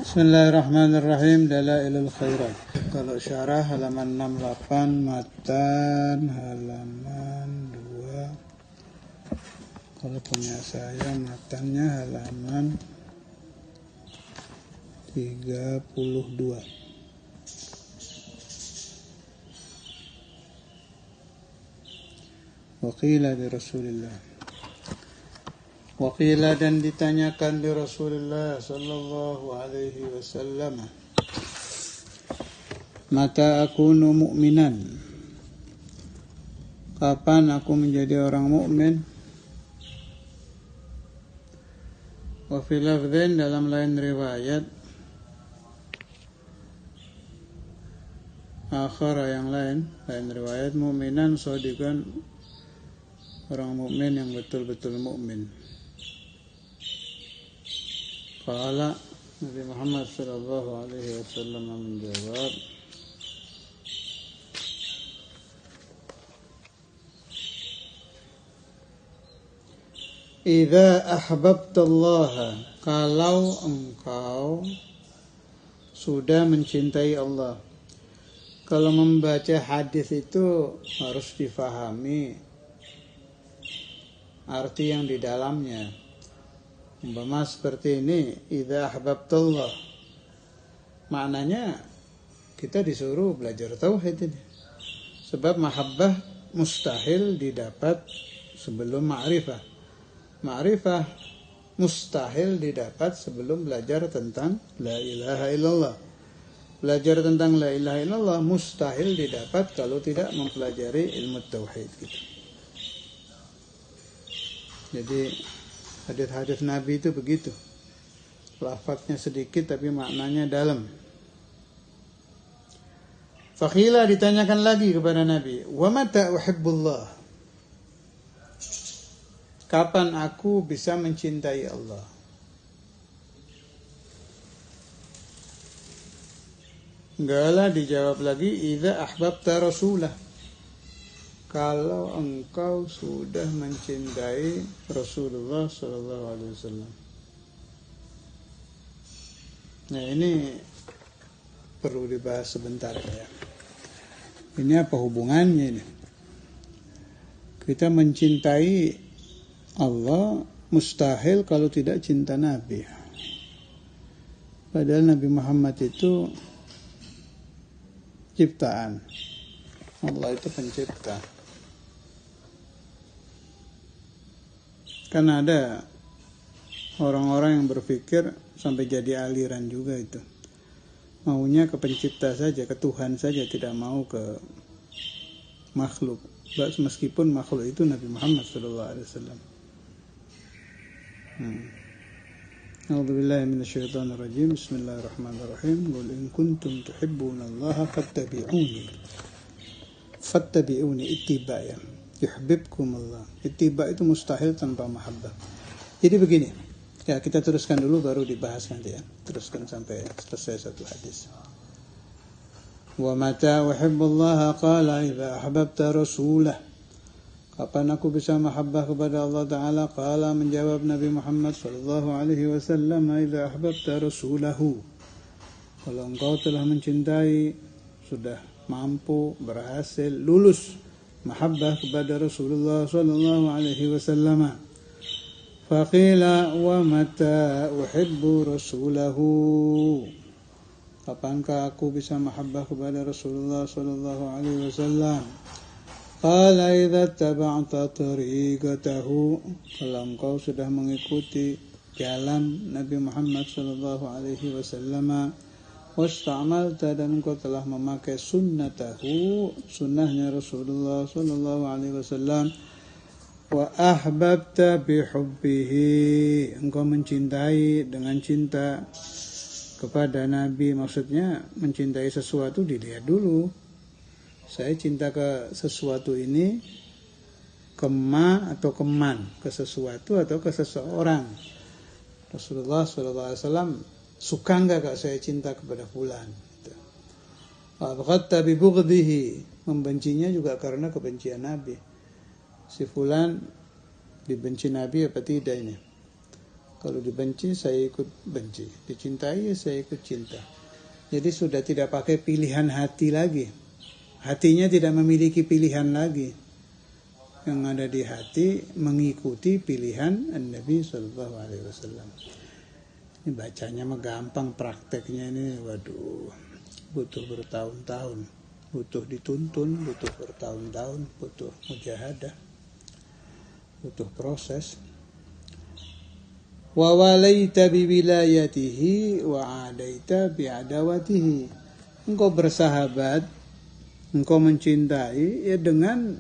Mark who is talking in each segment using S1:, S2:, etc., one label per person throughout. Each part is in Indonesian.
S1: Bismillahirrahmanirrahim. Dalailul Khairat. Kalau syarah halaman 68, matan halaman 2. Kalau punya saya matannya halaman 32. Waqila di Rasulullah. Waqila dan ditanyakan di Rasulullah sallallahu alaihi wasallam, mata akunu mu'minan, kapan aku menjadi orang mukmin? Wa fi lafdhin, dalam lain riwayat akhara, yang lain riwayat, mu'minan shadiqan, orang mukmin yang betul-betul mukmin. Qala, Nabi Muhammad sallallahu alaihi wasallam menjawab, idza ahbabtallaha, kalau engkau sudah mencintai Allah. Kalau membaca hadis itu harus difahami arti yang di dalamnya. Umpama seperti ini, idza ahbabtallah, maknanya kita disuruh belajar tauhid ini. Sebab mahabbah mustahil didapat sebelum ma'rifah. Ma'rifah mustahil didapat sebelum belajar tentang la ilaha illallah. Belajar tentang la ilaha illallah mustahil didapat kalau tidak mempelajari ilmu tauhid gitu. Jadi hadis-hadis Nabi itu begitu, lafadznya sedikit tapi maknanya dalam. Fakhila, ditanyakan lagi kepada Nabi, wa mata uhibbullah, kapan aku bisa mencintai Allah? Enggaklah, dijawab lagi, idza ahbabta rasulah, kalau engkau sudah mencintai Rasulullah sallallahu alaihi wasallam. Nah, ini perlu dibahas sebentar ya. Ini apa hubungannya ini? Kita mencintai Allah mustahil kalau tidak cinta Nabi. Padahal Nabi Muhammad itu ciptaan. Allah itu pencipta. Kan ada orang-orang yang berpikir sampai jadi aliran juga itu. Maunya ke pencipta saja, ke Tuhan saja, tidak mau ke makhluk. Meskipun makhluk itu Nabi Muhammad sallallahu alaihi wasallam. A'udzubillahi minasyaitonir rajim. Bismillahirrahmanirrahim. Qul in kuntum tuhibbunallaha fattabi'uni ittiba'an yuhibbukum Allah. Ittiba itu mustahil tanpa mahabbah. Jadi begini, ya kita teruskan dulu baru dibahas nanti ya. Teruskan sampai selesai satu hadis. Wa mata uhibbullaha qala idza ahbabta rasulah, kapan aku bisa mahabbah kepada Allah Ta'ala? Qala, menjawab Nabi Muhammad sallallahu alaihi wasallam, idza ahbabta rasulahu, kalau engkau telah mencintai, sudah mampu, berhasil, lulus mahabbah kepada Rasulullah sallallahu alaihi wasallam. Faqila wa mata uhibbu rasulahu, kapankah aku bisa mahabbah kepada Rasulullah sallallahu alaihi wasallam? Qala idza taba'ta tariqatahu, kalau engkau sudah mengikuti jalan Nabi Muhammad sallallahu alaihi wasallam, wasta'malta, dan engkau telah memakai sunnatahu, sunnahnya Rasulullah sallallahu alaihi wasallam, wa ahbabta bihubbihi, engkau mencintai dengan cinta kepada Nabi. Maksudnya mencintai sesuatu dilihat dulu, saya cinta ke sesuatu ini, kema atau keman, ke sesuatu atau ke seseorang. Rasulullah sallallahu alaihi wasallam suka enggak kalau saya cinta kepada fulan? Abghadta bi bughdhihi, membencinya juga karena kebencian Nabi. Si fulan dibenci Nabi apa tidak ini? Kalau dibenci, saya ikut benci. Dicintai, saya ikut cinta. Jadi sudah tidak pakai pilihan hati lagi. Hatinya tidak memiliki pilihan lagi. Yang ada di hati mengikuti pilihan Nabi Sallallahu Alaihi Wasallam. Ini bacanya mah gampang, prakteknya ini waduh, butuh bertahun-tahun, butuh dituntun, butuh bertahun-tahun, butuh mujahadah, butuh proses. Wa walaita bi wilayatihi wa adaita bi adawatihi. Engkau bersahabat, engkau mencintai ya dengan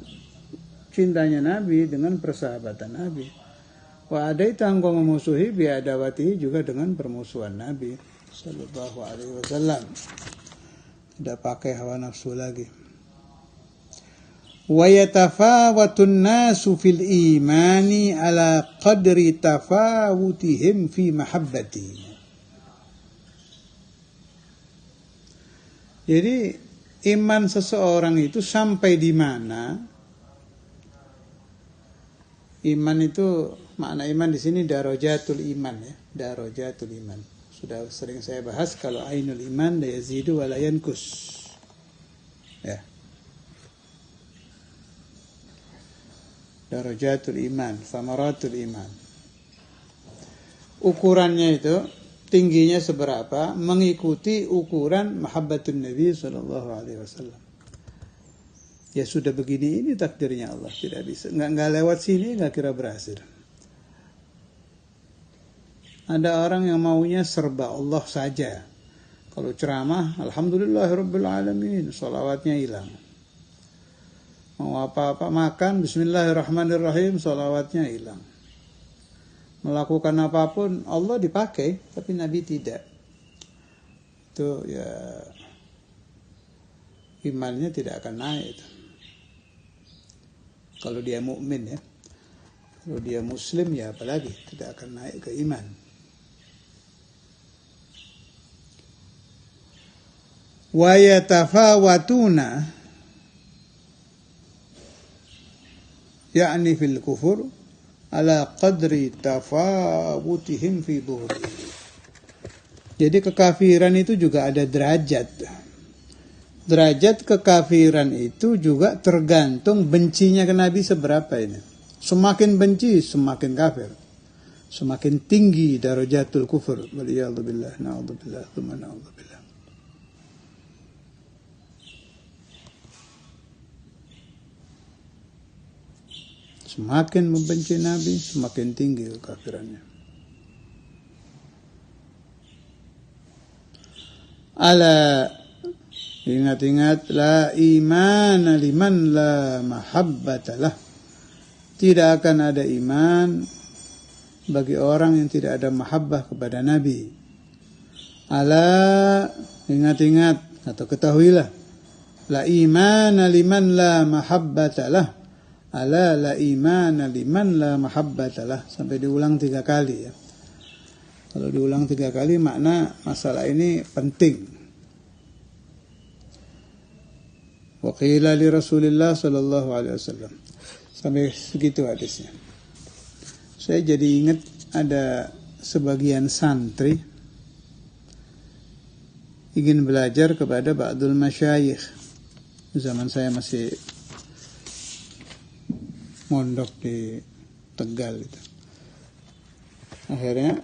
S1: cintanya Nabi, dengan persahabatan Nabi. Wa adaita engkau memusuhi bi adawatihi, juga dengan permusuhan Nabi sallallahu alaihi wasallam. Tidak pakai hawa nafsu lagi. Wa yatafawatun nasu fil imani ala qadri tafawutihim fi mahabbati. Jadi iman seseorang itu sampai di mana? Iman itu, makna iman di sini darajatul iman ya, darajatul iman. Sudah sering saya bahas kalau ainul iman la yazidu wa la yankus. Ya. Darajatul iman, samaratul iman. Ukurannya itu tingginya seberapa mengikuti ukuran mahabbatun Nabi sallallahu alaihi wasallam. Ya sudah begini, ini takdirnya Allah, tidak bisa. Enggak lewat sini enggak kira berhasil. Ada orang yang maunya serba Allah saja. Kalau ceramah, alhamdulillahirabbil alamin, shalawatnya hilang. Mau apa-apa makan, bismillahirrahmanirrahim, sholawatnya hilang. Melakukan apapun, Allah dipakai, tapi Nabi tidak. Itu ya, imannya tidak akan naik. Kalau dia mukmin ya. Kalau dia muslim ya apalagi, tidak akan naik ke iman. Wa yatafawatuna yakni fil kufur ala qadri tafawutihim fi buhri. Jadi kekafiran itu juga ada derajat. Derajat kekafiran itu juga tergantung bencinya ke Nabi seberapa ini. Semakin benci semakin kafir. Semakin tinggi darajatul kufur. Waliyadzubillah, na'udzubillah, tsumma na'udzubillah. Semakin membenci Nabi, semakin tinggi kekafirannya. Ala, ingat-ingat, la iman liman la mahabbatalah. Tidak akan ada iman bagi orang yang tidak ada mahabbah kepada Nabi. Ala, ingat-ingat atau ketahuilah, la iman liman la mahabbatalah. Ala la imana liman la mahabbatalah. Sampai diulang 3 kali ya. Kalau diulang 3 kali makna masalah ini penting. Wa qila li Rasulillah sallallahu alaihi wasallam. Sampai segitu hadisnya. Saya jadi ingat ada sebagian santri ingin belajar kepada ba'dul masyayikh. Zaman saya masih mondok di Tegal itu. Akhirnya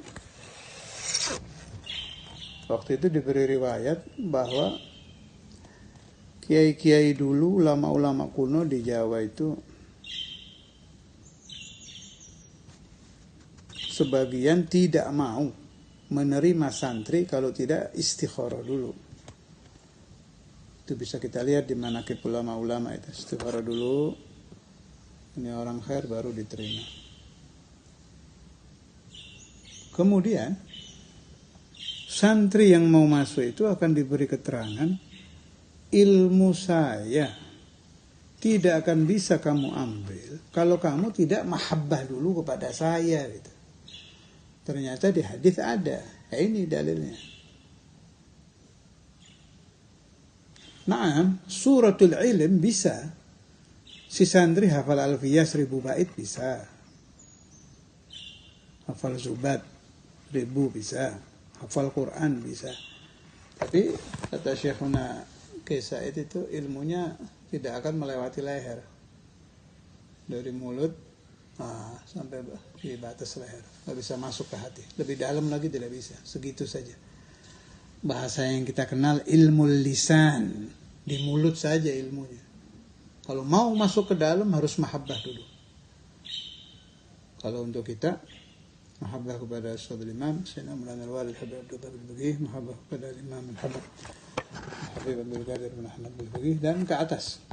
S1: waktu itu diberi riwayat bahwa kiai-kiai dulu, ulama-ulama kuno di Jawa itu sebagian tidak mau menerima santri kalau tidak istikharah dulu. Itu bisa kita lihat di manaqib ulama-ulama itu, istikharah dulu. Ini orang khair baru diterima. Kemudian santri yang mau masuk itu akan diberi keterangan, ilmu saya tidak akan bisa kamu ambil kalau kamu tidak mahabbah dulu kepada saya gitu. Ternyata di hadis ada. Ini dalilnya. Naam, suratul ilm bisa. Si santri hafal alfiyah 1000 bait bisa. Hafal zubat ribu bisa, hafal Quran bisa. Tapi kata Syekhuna Kiai itu ilmunya tidak akan melewati leher. Dari mulut sampai di batas leher. Nggak bisa masuk ke hati. Lebih dalam lagi tidak bisa. Segitu saja. Bahasa yang kita kenal ilmu lisan. Di mulut saja ilmunya. Kalau mau masuk ke dalam harus mahabbah dulu. Kalau untuk kita mahabbah kepada Ustadzul Imam Sayyidina Maulana Al-Walid Habib Abdullah bin Bagih, mahabbah kepada Imam Al-Habib Habib Abdul Qadir bin Ahmad bin Bagih, dan ke atas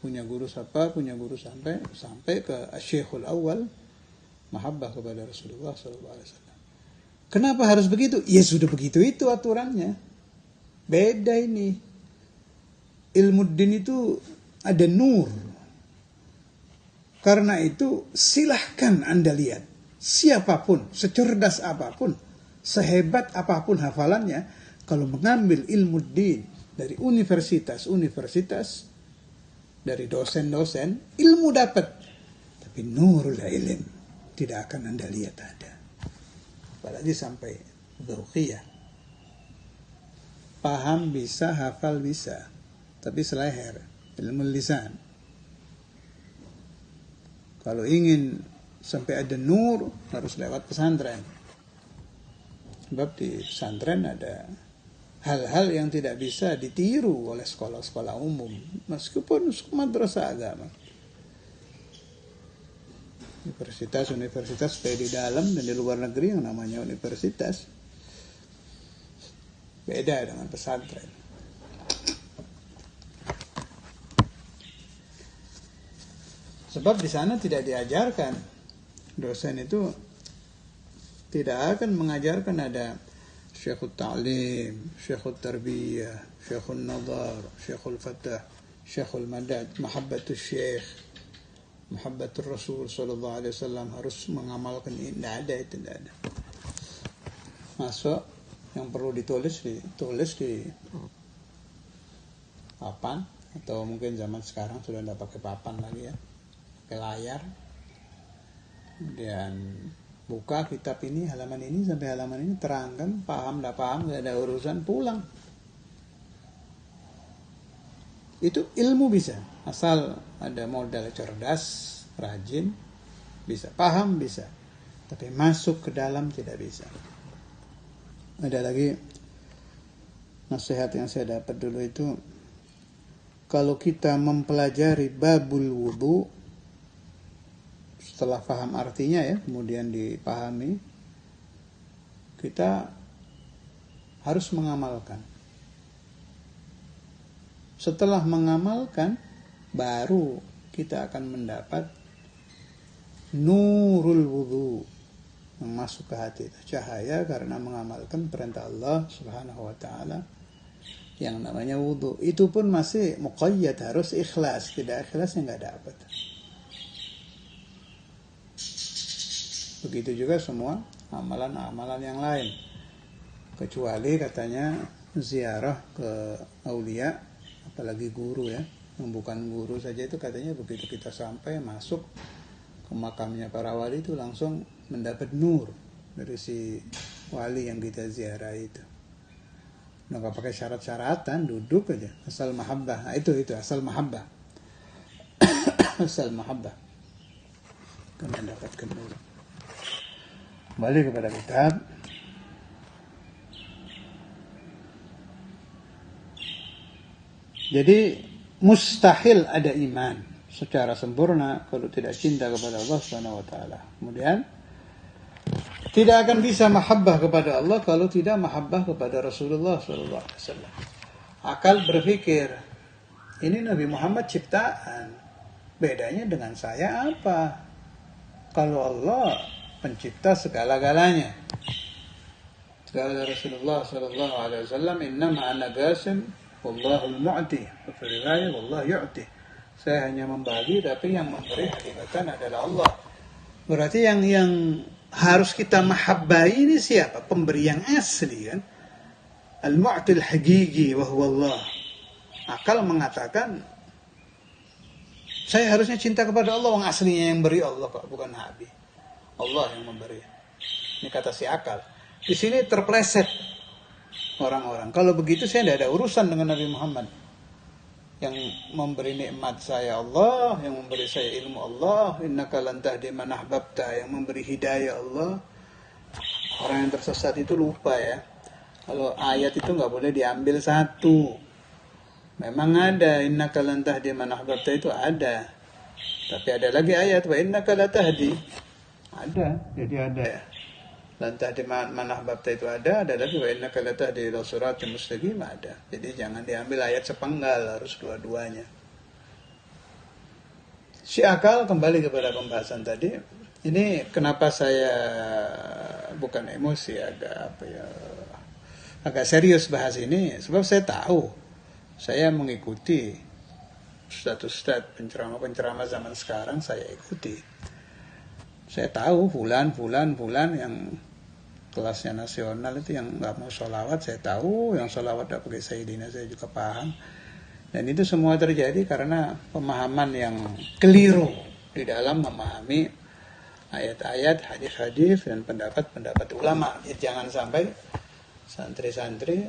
S1: punya guru siapa, punya guru sampai ke Syekhul Awal, mahabbah kepada Rasulullah SAW. Kenapa harus begitu? Ya sudah begitu itu aturannya. Beda ini. Ilmu din itu ada nur. Karena itu silahkan Anda lihat. Siapapun, secerdas apapun, sehebat apapun hafalannya, kalau mengambil ilmu din dari universitas, dari dosen-dosen, ilmu dapat. Tapi nurul ilm tidak akan Anda lihat ada. Apalagi sampai ruqyah. Paham bisa, hafal bisa. Tapi seleher, ilmu lisan. Kalau ingin sampai ada nur, harus lewat pesantren. Sebab di pesantren ada hal-hal yang tidak bisa ditiru oleh sekolah-sekolah umum. Meskipun madrasah agama. Universitas kayak di dalam dan di luar negeri yang namanya universitas. Beda dengan pesantren. Sebab di sana tidak diajarkan. Dosen itu tidak akan mengajarkan ada Syekhul Ta'lim, Syekhul Tarbiyah, Syekhul Nadar, Syekhul Fatah, Syekhul Madad, Mahabbatul Syekh, Mahabbatul Rasul Sallallahu Alaihi Wasallam, harus mengamalkan ini. Tidak ada, itu tidak ada. Masuk, yang perlu ditulis di papan, atau mungkin zaman sekarang sudah tidak pakai papan lagi ya, pakai layar. Kemudian buka kitab ini, halaman ini sampai halaman ini, terangkan, paham, tidak paham, tidak ada urusan, pulang. Itu ilmu bisa, asal ada modal cerdas, rajin, bisa, paham bisa, tapi masuk ke dalam tidak bisa. Ada lagi nasihat yang saya dapat dulu itu, kalau kita mempelajari babul wudu, setelah paham artinya ya, kemudian dipahami, kita harus mengamalkan. Setelah mengamalkan, baru kita akan mendapat nurul wudu yang masuk ke hati. Cahaya karena mengamalkan perintah Allah Subhanahu wa ta'ala yang namanya wudu. Itu pun masih muqayyad, harus ikhlas. Tidak ikhlas yang nggak dapat. Begitu juga semua amalan-amalan yang lain. Kecuali katanya ziarah ke aulia, apalagi guru ya, yang bukan guru saja itu katanya begitu kita sampai masuk ke makamnya para wali itu langsung mendapat nur dari si wali yang kita ziarah itu. Nggak pakai syarat-syaratan, duduk aja, asal mahabbah. Nah, itu asal mahabbah. Asal mahabbah. Akan mendapatkan nur. Kembali kepada kitab. Jadi mustahil ada iman secara sempurna kalau tidak cinta kepada Allah Subhanahu wa taala. Kemudian tidak akan bisa mahabbah kepada Allah kalau tidak mahabbah kepada Rasulullah sallallahu alaihi wasallam. Akal berpikir, ini Nabi Muhammad ciptaan. Bedanya dengan saya apa? Kalau Allah pencipta segala-galanya. Kata Rasulullah sallallahu alaihi wasallam, "Innama ana qasim wallahul mu'ti." Fi riwayat, wallahu yu'ti. Saya hanya membagi, tapi yang memberi hakikatan adalah Allah. Berarti yang harus kita mahabbai ini siapa? Pemberi yang asli kan? Al-mu'til haqiqi wa huwa Allah. Akal mengatakan saya harusnya cinta kepada Allah, yang aslinya yang beri Allah Pak, bukan Nabi. Allah yang memberi. Ini kata si akal. Di sini terpleset orang-orang. Kalau begitu saya tidak ada urusan dengan Nabi Muhammad. Yang memberi nikmat saya Allah, yang memberi saya ilmu Allah, innaka lan tahdi man ahbabta, yang memberi hidayah Allah. Orang yang tersesat itu lupa ya. Kalau ayat itu nggak boleh diambil satu. Memang ada innaka lan tahdi man ahbabta itu ada. Tapi ada lagi ayat wa innaka la tahdi. Ada, jadi ada ya. Lan tahdi man ahbabta itu ada lagi wa innaka la tahdi ila siratal mustaqim ada. Jadi jangan diambil ayat sepenggal, harus dua-duanya. Si akal kembali kepada pembahasan tadi. Ini kenapa saya bukan emosi, agak serius bahas ini, sebab saya tahu, saya mengikuti ustadz-ustadz penceramah zaman sekarang, saya ikuti. Saya tahu fulan yang kelasnya nasional itu yang nggak mau sholawat, saya tahu. Yang sholawat tidak pakai Sayyidina saya juga paham. Dan itu semua terjadi karena pemahaman yang keliru di dalam memahami ayat-ayat, hadis-hadis dan pendapat-pendapat ulama. Jangan sampai santri-santri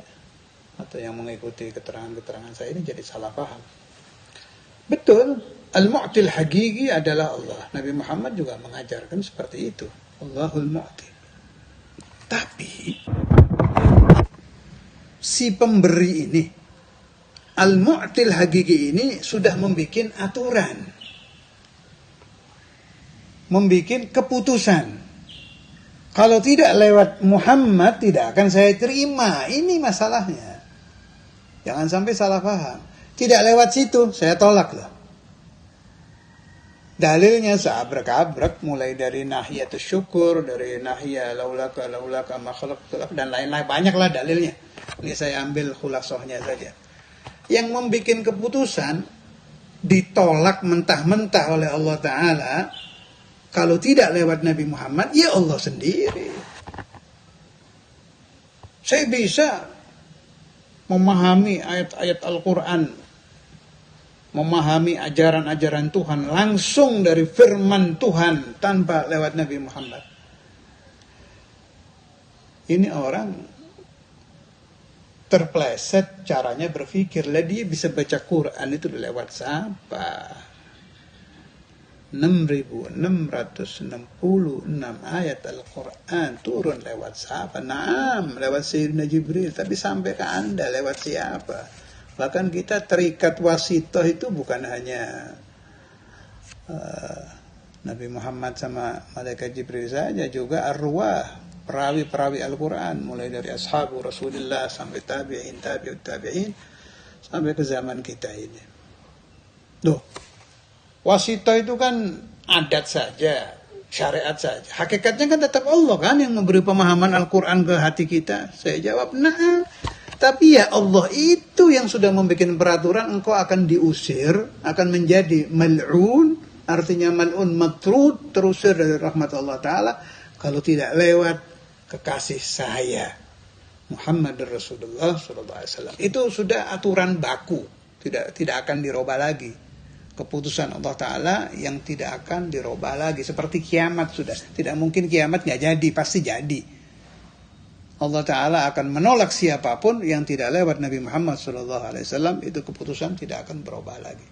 S1: atau yang mengikuti keterangan-keterangan saya ini jadi salah paham. Betul, al-mu'til hakiki adalah Allah. Nabi Muhammad juga mengajarkan seperti itu. Allahul mu'til. Tapi si pemberi ini, al-mu'til hakiki ini sudah membuat aturan, membuat keputusan. Kalau tidak lewat Muhammad tidak akan saya terima. Ini masalahnya. Jangan sampai salah paham. Tidak lewat situ, saya tolak loh. Dalilnya seabrek-abrek, mulai dari nahiyatus syukur, dari nahiyah laulaka ma khalaqtu, dan lain-lain, banyaklah dalilnya. Ini saya ambil khulasohnya saja. Yang membuat keputusan ditolak mentah-mentah oleh Allah Ta'ala, kalau tidak lewat Nabi Muhammad, ya Allah sendiri. Saya bisa memahami ayat-ayat Al-Quran, memahami ajaran-ajaran Tuhan langsung dari firman Tuhan tanpa lewat Nabi Muhammad. Ini orang terpleset caranya berpikir. Lah dia bisa baca Quran itu lewat siapa? 6.666 ayat Al-Quran turun lewat siapa? Naam, lewat Sayyidina Jibril. Tapi sampai ke Anda lewat siapa? Bahkan kita terikat wasitoh itu bukan hanya Nabi Muhammad sama Malaikat Jibril saja, juga arwah, perawi-perawi Al-Quran, mulai dari ashabu Rasulullah sampai tabi'in, tabi'ut tabi'in, sampai ke zaman kita ini. Loh, wasitoh itu kan adat saja, syariat saja. Hakikatnya kan tetap Allah kan yang memberi pemahaman Al-Quran ke hati kita. Saya jawab, nah. Tapi ya Allah itu yang sudah membuat peraturan, engkau akan diusir, akan menjadi mal'un, artinya mal'un matrud, terusir dari rahmat Allah Ta'ala, kalau tidak lewat kekasih saya, Muhammad Rasulullah SAW. Itu sudah aturan baku, tidak akan dirubah lagi. Keputusan Allah Ta'ala yang tidak akan dirubah lagi. Seperti kiamat sudah. Tidak mungkin kiamat nggak jadi, pasti jadi. Allah Ta'ala akan menolak siapapun yang tidak lewat Nabi Muhammad SAW. Itu keputusan tidak akan berubah lagi.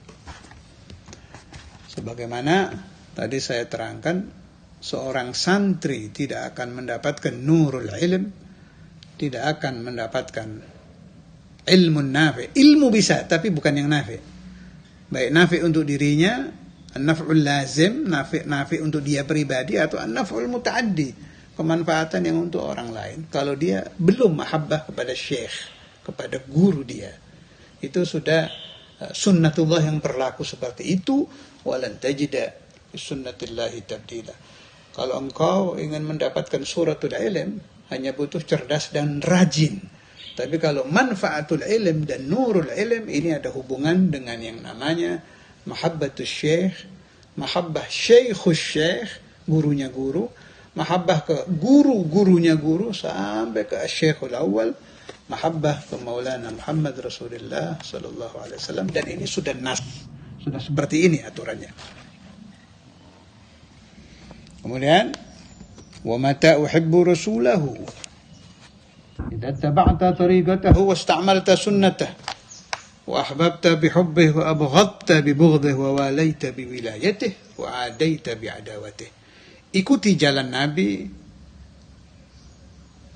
S1: Sebagaimana tadi saya terangkan, seorang santri tidak akan mendapatkan nurul ilm, tidak akan mendapatkan ilmu nafi. Ilmu bisa, tapi bukan yang nafi. Baik nafi untuk dirinya, an-naf'ul lazim, nafi untuk dia pribadi, atau an-naf'ul muta'addi, kemanfaatan yang untuk orang lain. Kalau dia belum mahabbah kepada syekh, kepada guru dia, itu sudah sunnatullah yang berlaku seperti itu. Walan tajida sunnatillahi tabdila. Kalau engkau ingin mendapatkan suratul ilm, hanya butuh cerdas dan rajin. Tapi kalau manfaatul ilm dan nurul ilm, ini ada hubungan dengan yang namanya mahabbatus syekh, mahabbah syekhus syekh, gurunya guru, mahabbah ke guru-gurunya guru, sampai ke syekhul awal, mahabbah ke Maulana Muhammad Rasulullah sallallahu alaihi wasallam. Dan ini sudah nas, sudah seperti ini aturannya. Kemudian wa mata uhibbu rasulahu idza taba'ta tariqatahu wasta'malta sunnatahu wa ahbabta bihubbihi wa abghadta bibughdihi wa walaita biwilayatihi wa adaita biadawatihi. Ikuti jalan Nabi.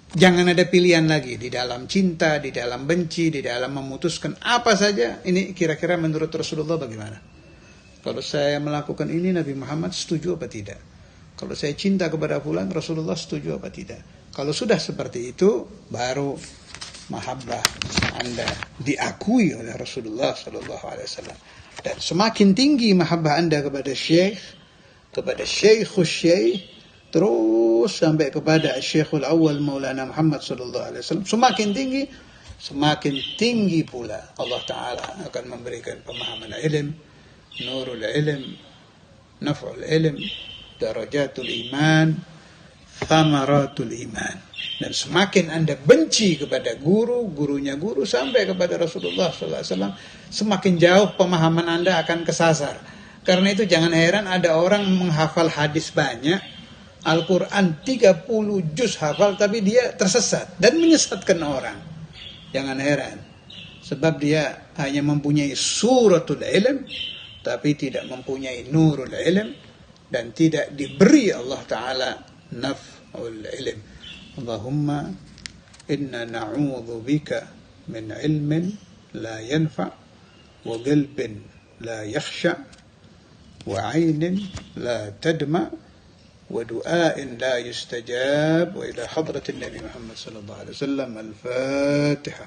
S1: Jangan ada pilihan lagi di dalam cinta, di dalam benci, di dalam memutuskan apa saja. Ini kira-kira menurut Rasulullah bagaimana? Kalau saya melakukan ini, Nabi Muhammad setuju apa tidak? Kalau saya cinta kepada fulan, Rasulullah setuju apa tidak? Kalau sudah seperti itu, baru mahabbah Anda diakui oleh Rasulullah SAW. Dan semakin tinggi mahabbah Anda kepada syekh, kepada syekhus syekh, terus sampai kepada Syekhul Awal Maulana Muhammad sallallahu alaihi wasallam, semakin tinggi pula Allah Ta'ala akan memberikan pemahaman ilm, nurul ilm, naf'ul ilm, darajatul iman, thamaratul iman. Dan semakin Anda benci kepada gurunya guru sampai kepada Rasulullah sallallahu alaihi wasallam, semakin jauh pemahaman Anda akan kesasar. Karena itu jangan heran ada orang menghafal hadis banyak, Al-Quran 30 juz hafal, tapi dia tersesat dan menyesatkan orang. Jangan heran, sebab dia hanya mempunyai suratul ilm, tapi tidak mempunyai nurul ilm, dan tidak diberi Allah Ta'ala naf'ul ilm. Allahumma inna na'udhu bika min ilmin la yanfa' wa qalbin la yakhsha' wa 'aynin la tadma' ودعاء لا يستجاب وإلى حضرة النبي محمد صلى الله عليه وسلم الفاتحة.